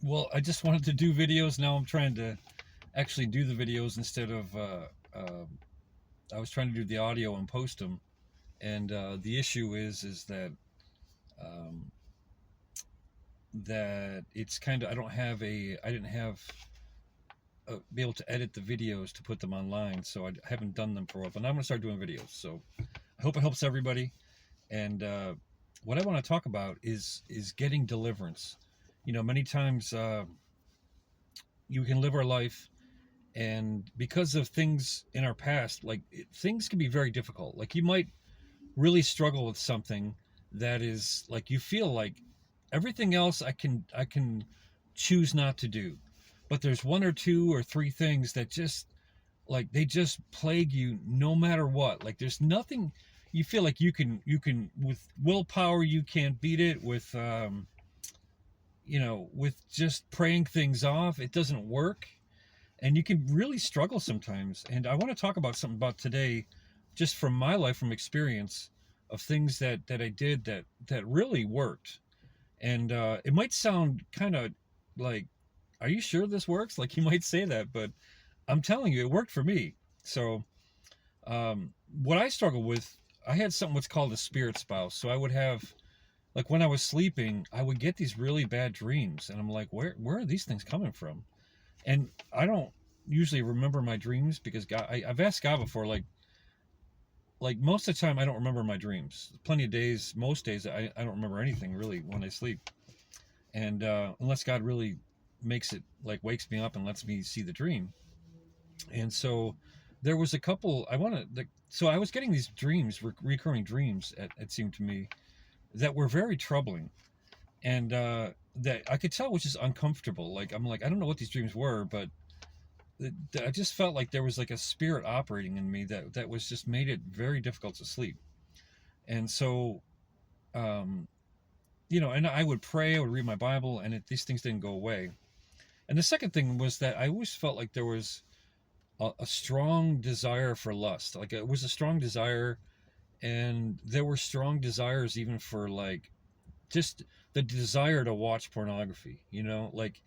Well, I just wanted to do videos. Now I'm trying to actually do the videos instead of I was trying to do the audio and post them. And the issue is that um, that it's kind of I didn't have be able to edit the videos to put them online, so I haven't done them for a while. But now I'm gonna start doing videos. So I hope it helps everybody. And what I want to talk about is getting deliverance. You know, many times you can live our life, and because of things in our past, like things can be very difficult. Like you might really struggle with something that is like you feel like everything else I can choose not to do, but there's one or two or three things that just like they just plague you no matter what. Like there's nothing you feel like you can with willpower you can't beat it with with just praying things off. It doesn't work, and you can really struggle sometimes. And I want to talk about something about today, just from my life, from experience of things that I did that really worked. And it might sound kind of like, are you sure this works? Like you might say that, but I'm telling you, it worked for me. So what I struggle with, I had something what's called a spirit spouse. So I would have, like when I was sleeping, I would get these really bad dreams, and I'm like, where are these things coming from? And I don't usually remember my dreams because God, I've asked God before, like most of the time I don't remember my dreams. Plenty of days, most days I don't remember anything really when I sleep, and unless God really makes it like wakes me up and lets me see the dream. And so there was a couple I want to, so I was getting these dreams, recurring dreams. It seemed to me that were very troubling, and that I could tell was just uncomfortable. Like I'm like I don't know what these dreams were, but I just felt like there was like a spirit operating in me that was just made it very difficult to sleep. And so, um, and I would pray, I would read my Bible, and these things didn't go away. And the second thing was that I always felt like there was a strong desire for lust. Like it was a strong desire, and there were strong desires even for like just the desire to watch pornography. Like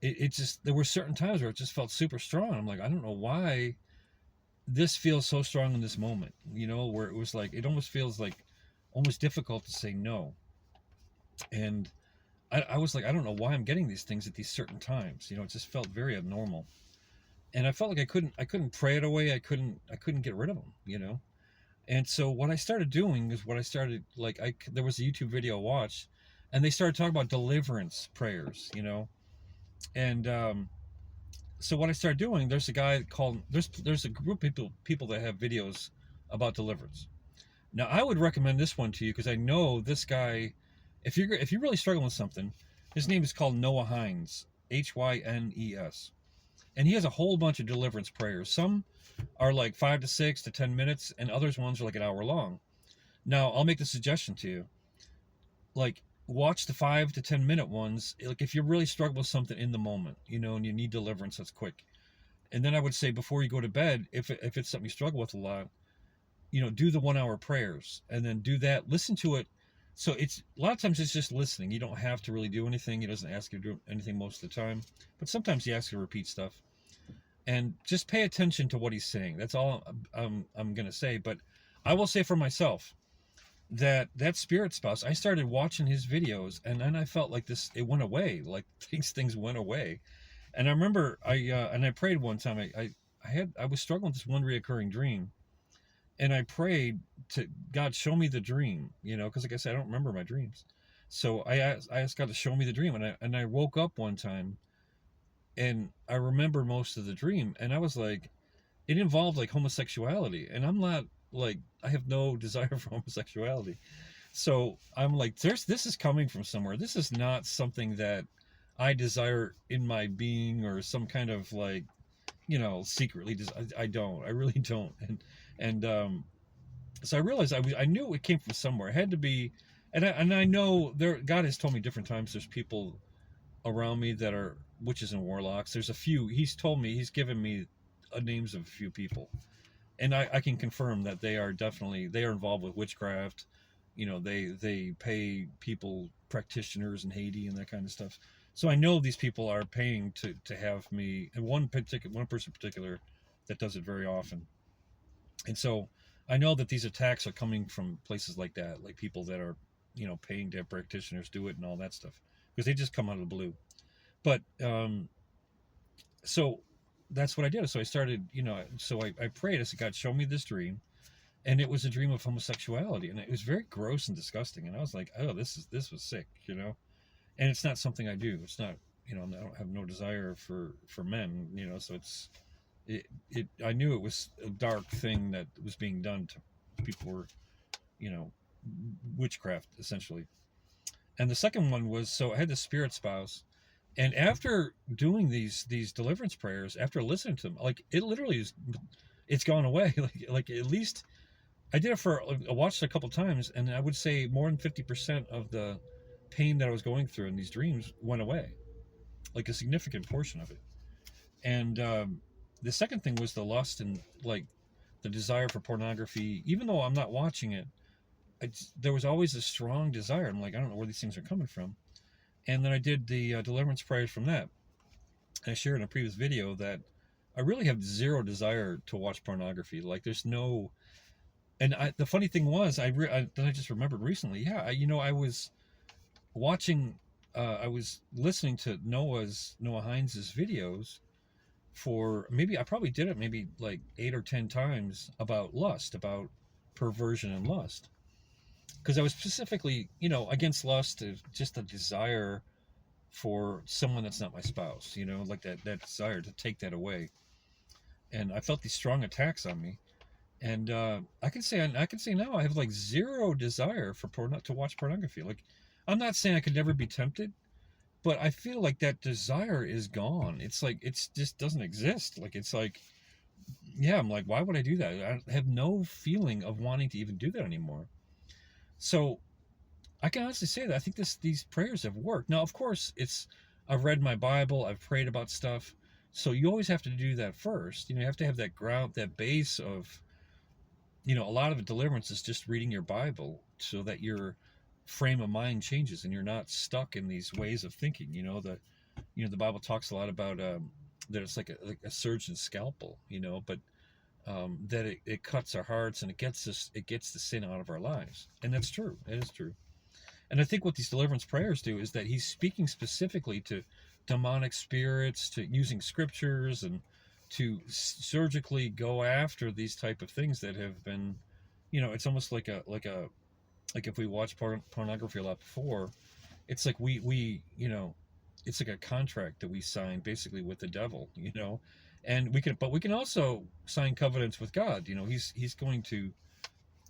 it just there were certain times where it just felt super strong. I'm like, I don't know why this feels so strong in this moment, where it was like it almost feels like almost difficult to say no. And I was like, I don't know why I'm getting these things at these certain times. It just felt very abnormal. And I felt like I couldn't pray it away. I couldn't get rid of them. And so what I started doing is what I started like I there was a YouTube video I watched, and they started talking about deliverance prayers. And so what I started doing, there's a guy called there's a group of people that have videos about deliverance. Now I would recommend this one to you because I know this guy. If you're really struggling with something, his name is called Noah Hines, Hynes, and he has a whole bunch of deliverance prayers. Some are like 5 to 6 to 10 minutes, and others ones are like an hour long. Now I'll make the suggestion to you, like watch the 5 to 10 minute ones. Like if you're really struggling with something in the moment, and you need deliverance that's quick. And then I would say before you go to bed, if it's something you struggle with a lot, do the 1 hour prayers, and then do that. Listen to it. So it's a lot of times it's just listening. You don't have to really do anything. He doesn't ask you to do anything most of the time, but sometimes he asks you to repeat stuff, and just pay attention to what he's saying. That's all I'm gonna say. But I will say for myself that spirit spouse, I started watching his videos, and then I felt like it went away. Like things went away. And I remember I prayed one time. I was struggling with this one reoccurring dream, and I prayed to God, show me the dream, because like I said, I don't remember my dreams. So I asked God to show me the dream, and I woke up one time, and I remember most of the dream, and I was like, it involved like homosexuality, and I'm not like I have no desire for homosexuality. So I'm like, this is coming from somewhere. This is not something that I desire in my being, or some kind of like, secretly. I don't. I really don't. And so I realized I knew it came from somewhere. It had to be, and I know there. God has told me different times. There's people around me that are witches and warlocks. There's a few. He's told me. He's given me names of a few people, and I can confirm that they are involved with witchcraft. They pay people, practitioners in Haiti and that kind of stuff. So I know these people are paying to have me, and one person in particular that does it very often. And so I know that these attacks are coming from places like that, like people that are, paying to have practitioners do it and all that stuff, because they just come out of the blue. But so that's what I did. So I started, so I prayed. I said, God, show me this dream. And it was a dream of homosexuality, and it was very gross and disgusting. And I was like, oh, this was sick. And it's not something I do. It's not, I don't have no desire for men, so it I knew it was a dark thing that was being done to people were, you know, witchcraft essentially. And the second one was, so I had the spirit spouse, and after doing these deliverance prayers, after listening to them, like it literally is, it's gone away. Like at least I did it for I watched it a couple times, and I would say more than 50% of the pain that I was going through in these dreams went away, like a significant portion of it. And the second thing was the lust and like the desire for pornography. Even though I'm not watching it, there was always a strong desire. I'm like, I don't know where these things are coming from. And then I did the deliverance prayers from that. And I shared in a previous video that I really have zero desire to watch pornography. Like, there's no. And the funny thing was, then I just remembered recently. Yeah, I was watching. I was listening to Noah Hines's videos for maybe I probably did it maybe like 8 or 10 times about lust, about perversion and lust, because I was specifically, against lust, just a desire for someone that's not my spouse, like that desire to take that away. And I felt these strong attacks on me, and I can say now I have like zero desire for to watch pornography. Like, I'm not saying I could never be tempted, but I feel like that desire is gone. It's like it's just doesn't exist. Like, it's like, yeah, I'm like, why would I do that? I have no feeling of wanting to even do that anymore. So I can honestly say that I think these prayers have worked. Now, of course, I've read my Bible, I've prayed about stuff. So you always have to do that first. You have to have that ground, that base of, a lot of deliverance is just reading your Bible so that your frame of mind changes and you're not stuck in these ways of thinking. The Bible talks a lot about that it's like a surgeon's scalpel, but that it cuts our hearts and it gets the sin out of our lives. And that's true. It is true. And I think what these deliverance prayers do is that he's speaking specifically to demonic spirits, to using scriptures, and to surgically go after these type of things that have been, it's almost like if we watch pornography a lot before, it's like it's like a contract that we sign basically with the devil, and we can also sign covenants with God. He's going to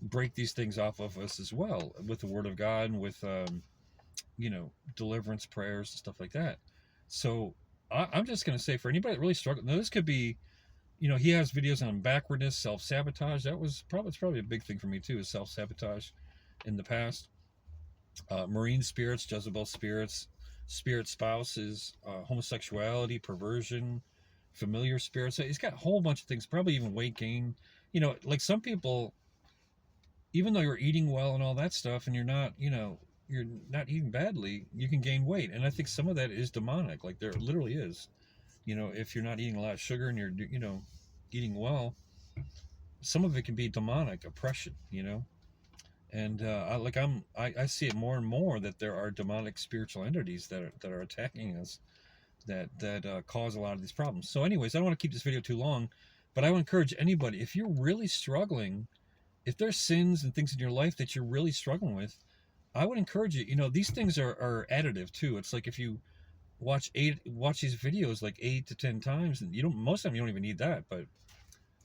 break these things off of us as well with the word of God and with deliverance prayers and stuff like that. So I'm just going to say, for anybody that really struggles, now this could be, he has videos on backwardness, self-sabotage. It's probably a big thing for me too, is self-sabotage in the past. Marine spirits, Jezebel spirits, spirit spouses, homosexuality, perversion, familiar spirits. So he's got a whole bunch of things, probably even weight gain. Like some people, even though you're eating well and all that stuff, and you're not eating badly, you can gain weight. And I think some of that is demonic. Like, there literally is. If you're not eating a lot of sugar and you're, eating well, some of it can be demonic oppression, And I see it more and more that there are demonic spiritual entities that are attacking us, that cause a lot of these problems. So, anyways, I don't want to keep this video too long, but I would encourage anybody, if you're really struggling, if there's sins and things in your life that you're really struggling with, I would encourage you. These things are additive too. It's like if you watch these videos like 8 to 10 times, and most of them you don't even need that, but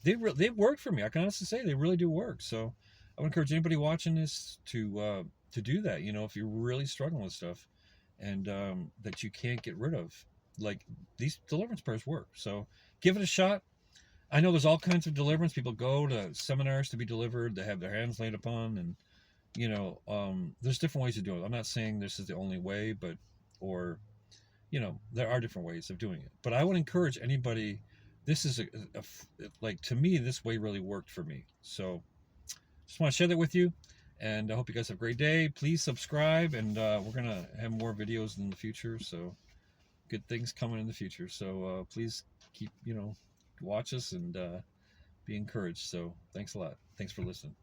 they've worked for me. I can honestly say they really do work. So I would encourage anybody watching this to do that. If you're really struggling with stuff and that you can't get rid of, like, these deliverance prayers work. So give it a shot. I know there's all kinds of deliverance. People go to seminars to be delivered. They have their hands laid upon, and there's different ways to do it. I'm not saying this is the only way, or there are different ways of doing it. But I would encourage anybody. This is like, to me, this way really worked for me. So just want to share that with you, and I hope you guys have a great day. Please subscribe, and we're gonna have more videos in the future. So good things coming in the future. So please keep, watch us and be encouraged. So thanks a lot. Thanks for listening.